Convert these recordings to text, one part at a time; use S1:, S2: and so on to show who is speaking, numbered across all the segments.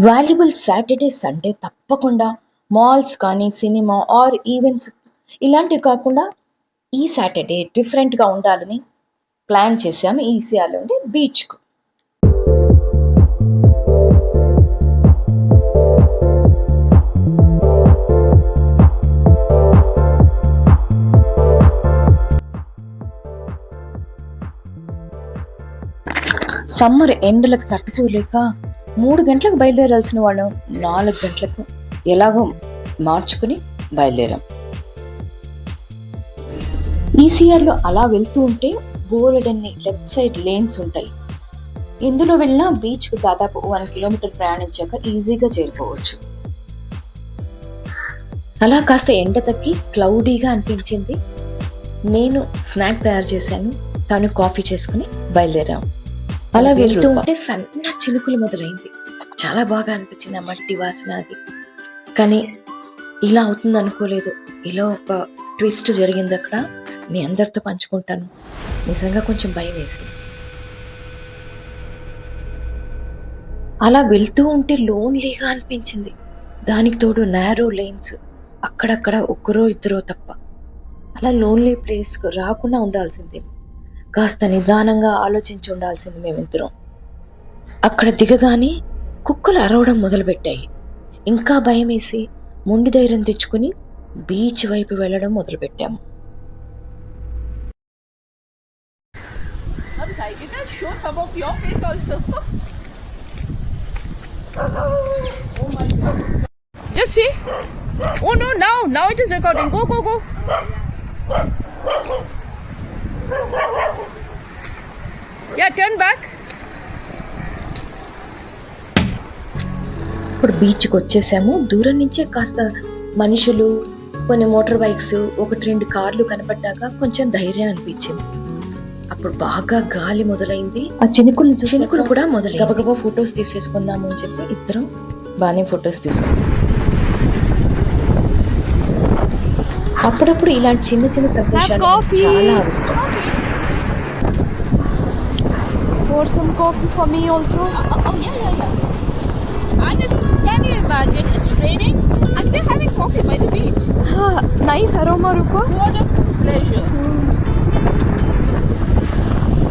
S1: Valuable Saturday, Sunday తప్పకుండా malls కానీ, cinema are events ఇలాంటివి కాకుండా ఈ సాటర్డే డిఫరెంట్‌గా ఉండాలని ప్లాన్ చేశాము ఈసీఆర్‌లో ఉండే బీచ్‌కు. సమ్మర్ ఎండలకు తట్టుకోలేక 3 గంటలకు బయలుదేరాల్సిన వాళ్ళం 4 గంటలకు ఎలాగో మార్చుకుని బయలుదేరాం. ఈసీఆర్‌లో అలా వెళ్తూ ఉంటే బోలెడన్ని లెఫ్ట్ సైడ్ లేన్స్ ఉంటాయి. ఎందులో వెళ్ళినా బీచ్‌కు దాదాపు 1 కిలోమీటర్ ప్రయాణించాక ఈజీగా చేరుకోవచ్చు. అలా కాస్త ఎండ తగ్గి క్లౌడీగా అనిపించింది. నేను స్నాక్ తయారు చేశాను, తను కాఫీ చేసుకుని బయలుదేరాం. అలా వెళ్తూ ఉంటే సన్న చినుకులు మొదలైంది. చాలా బాగా అనిపించింది ఆ మట్టి వాసన అది. కానీ ఇలా అవుతుంది అనుకోలేదు. ఇలా ఒక ట్విస్ట్ జరిగింది అక్కడ. మీ అందరితో పంచుకుంటాను. నిజంగా కొంచెం భయం వేసింది. అలా వెళ్తూ ఉంటే లోన్లీగా అనిపించింది. దానికి తోడు నారో లేన్స్, అక్కడక్కడ ఒక్కరో ఇద్దరో తప్ప. అలా లోన్లీ ప్లేస్కు రాకుండా ఉండాల్సిందే. కాస్త నిదానంగా ఆలోచించి ఉండాల్సింది మేమిద్దరం. అక్కడ దిగగానే కుక్కలు అరవడం మొదలుపెట్టాయి. ఇంకా భయం వేసి మొండి ధైర్యం తెచ్చుకుని బీచ్ వైపు వెళ్ళడం మొదలుపెట్టాము.
S2: Just see. Oh no, now it is recording. Go. Yeah, turn back.
S1: ఇప్పుడు బీచ్కి వచ్చేసాము. దూరం నుంచే కాస్త మనుషులు, కొన్ని మోటార్ బైక్స్, 1-2 కార్లు కనపడ్డాక కొంచెం ధైర్యం అనిపించింది. అప్పుడు బాగా గాలి మొదలైంది. ఆ చినుకులు కూడా మొదలై గబగబా ఫొటోస్ తీసేసుకుందాము అని చెప్పి ఇద్దరం బాగానే ఫొటోస్ తీసుకున్నాం. అప్పుడప్పుడు ఇలాంటి చిన్న సంతోషాలు చాలా అవసరం.
S2: Pour some coffee for me also. Oh yeah. And can you imagine? It's raining and we're having coffee by the beach.
S1: Nice aroma, Rupa.
S2: What a pleasure.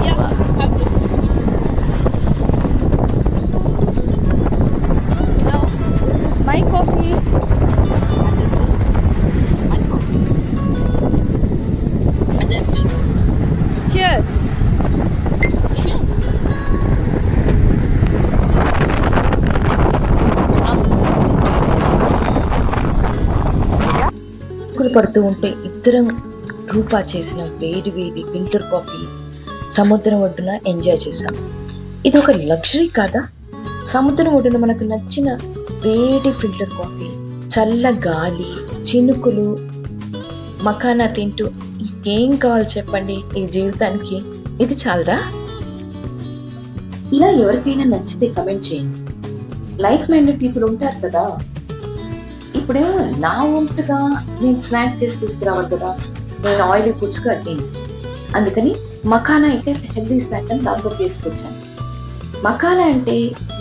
S2: Yeah, have this. Now, this is my coffee and this is my coffee. And there's still cheers.
S1: పడుతూ ఉంటే ఇద్దరం రూపా చేసిన వేడి filter coffee సముద్రం ఒడ్డున enjoy చేశాం. ఇది ఒక లగ్జరీ కాదా? సముద్రం ఒడ్డున మనకు నచ్చిన వేడి ఫిల్టర్ కాఫీ, చల్ల గాలి, చినుకులు, మకానా తింటూ ఇంకేం కావాలి చెప్పండి ఈ జీవితానికి? ఇది చాలదా? ఇలా ఎవరికైనా నచ్చితే కమెంట్ చేయండి. లైక్ మైండెడ్ పీపుల్ ఉంటారు కదా. ఇప్పుడేమో నా వంటగా నేను స్నాక్ చేసి తీసుకురావాలి కదా, నేను ఆయిల్ ఫుడ్స్కి అగెయిన్స్ట్. అందుకని మకానా అయితే హెల్దీ స్నాక్ అని దాంట్లో తీసుకొచ్చాను. మకానా అంటే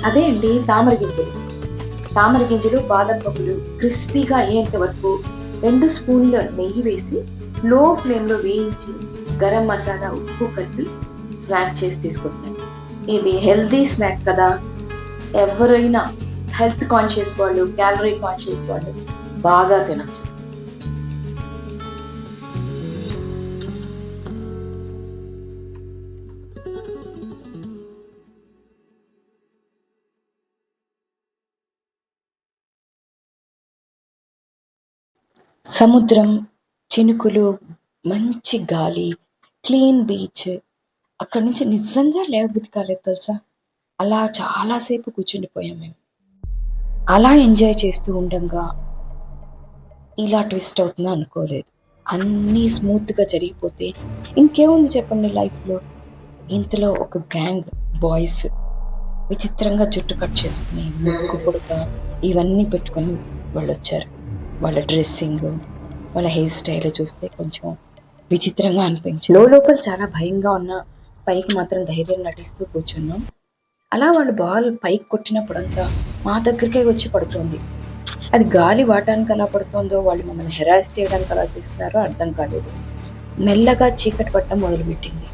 S1: అదే అండి, తామర గింజలు బాదం పప్పులు క్రిస్పీగా అయ్యేంత వరకు 2 స్పూన్ల నెయ్యి వేసి లో ఫ్లేమ్లో వేయించి గరం మసాలా, ఉప్పు కలిపి స్నాక్ చేసి తీసుకొచ్చాను. ఇది హెల్దీ స్నాక్ కదా. ఎవరైనా హెల్త్ కాన్షియస్ వాళ్ళు, క్యాలరీ కాన్షియస్ వాళ్ళు బాగా తినచ్చు. సముద్రం, చినుకులు, మంచి గాలి, క్లీన్ బీచ్. అక్కడి నుంచి నిజంగా లేవబుద్ధి కాలేదు తెలుసా. అలా చాలాసేపు కూర్చుండిపోయాం మేము. అలా ఎంజాయ్ చేస్తూ ఉండగా ఇలా ట్విస్ట్ అవుతుందో అనుకోలేదు. అన్నీ స్మూత్గా జరిగిపోతే ఇంకేముంది చెప్పండి లైఫ్లో. ఇంతలో ఒక గ్యాంగ్ బాయ్స్ విచిత్రంగా జుట్టు కట్ చేసుకుని, ముక్కు పుడక ఇవన్నీ పెట్టుకొని వాళ్ళు వచ్చారు. వాళ్ళ డ్రెస్సింగ్, వాళ్ళ హెయిర్ స్టైల్ చూస్తే కొంచెం విచిత్రంగా అనిపించింది. లోపల చాలా భయంగా ఉన్న, పైకి మాత్రం ధైర్యం నటిస్తూ కూర్చున్నాం. అలా వాళ్ళు బాల్ పైకి కొట్టినప్పుడంతా మా దగ్గరికే వచ్చి పడుతుంది. అది గాలి వాటానికి అలా పడుతుందో వాళ్ళు మమ్మల్ని హెరాస్ చేయడానికి అలా చేస్తున్నారో అర్థం కాలేదు. మెల్లగా చీకటి పట్టడం మొదలుపెట్టింది.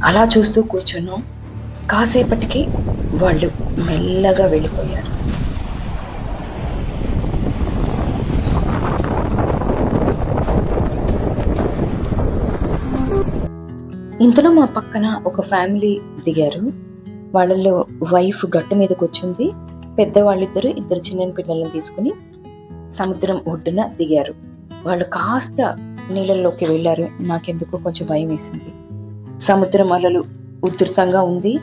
S1: అలా చూస్తూ కూర్చున్నాం. కాసేపటికి వాళ్ళు మెల్లగా వెళ్ళిపోయారు. ఇంతలో మా పక్కన ఒక ఫ్యామిలీ దిగారు. వాళ్ళలో వైఫ్ గట్టు మీద కూర్చుంది. పెద్దవాళ్ళిద్దరు ఇద్దరు చిన్న పిల్లలను తీసుకుని సముద్రం ఒడ్డున దిగారు. వాళ్ళు కాస్త నీళ్ళల్లోకి వెళ్ళారు. నాకెందుకో కొంచెం భయం వేసింది. సముద్రం అలలు ఉధృతంగా ఉంది.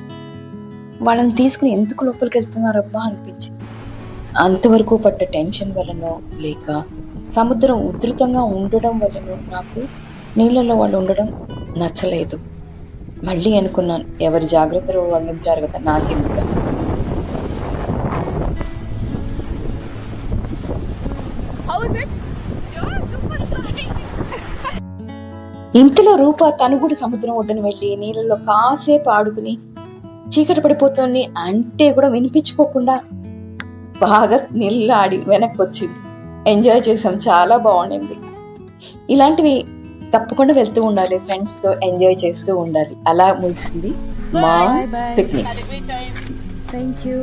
S1: వాళ్ళని తీసుకుని ఎందుకు లోపలికి వెళ్తున్నారబ్బా అనిపించింది. అంతవరకు పడ్డ టెన్షన్ వలనో లేక సముద్రం ఉధృతంగా ఉండడం వలనో నాకు నీళ్ళలో వాళ్ళు ఉండడం నచ్చలేదు. మళ్ళీ అనుకున్నాను, ఎవరి జాగ్రత్తలో వాళ్ళు ఉంటారు కదా, నాకెందుకు. ఇంతలో రూప తను కూడా సముద్రం ఒడ్డున వెళ్ళి నీళ్ళలో కాసేపు ఆడుకుని చీకటి పడిపోతుంది అంటే కూడా వినిపించుకోకుండా బాగా నీళ్ళు ఆడి వెనక్కి వచ్చింది. ఎంజాయ్ చేసాం, చాలా బాగుండింది. ఇలాంటివి తప్పకుండా వెళ్తూ ఉండాలి, ఫ్రెండ్స్ తో ఎంజాయ్ చేస్తూ ఉండాలి. అలా ముగిసింది మా పిక్నిక్.
S2: Thank you.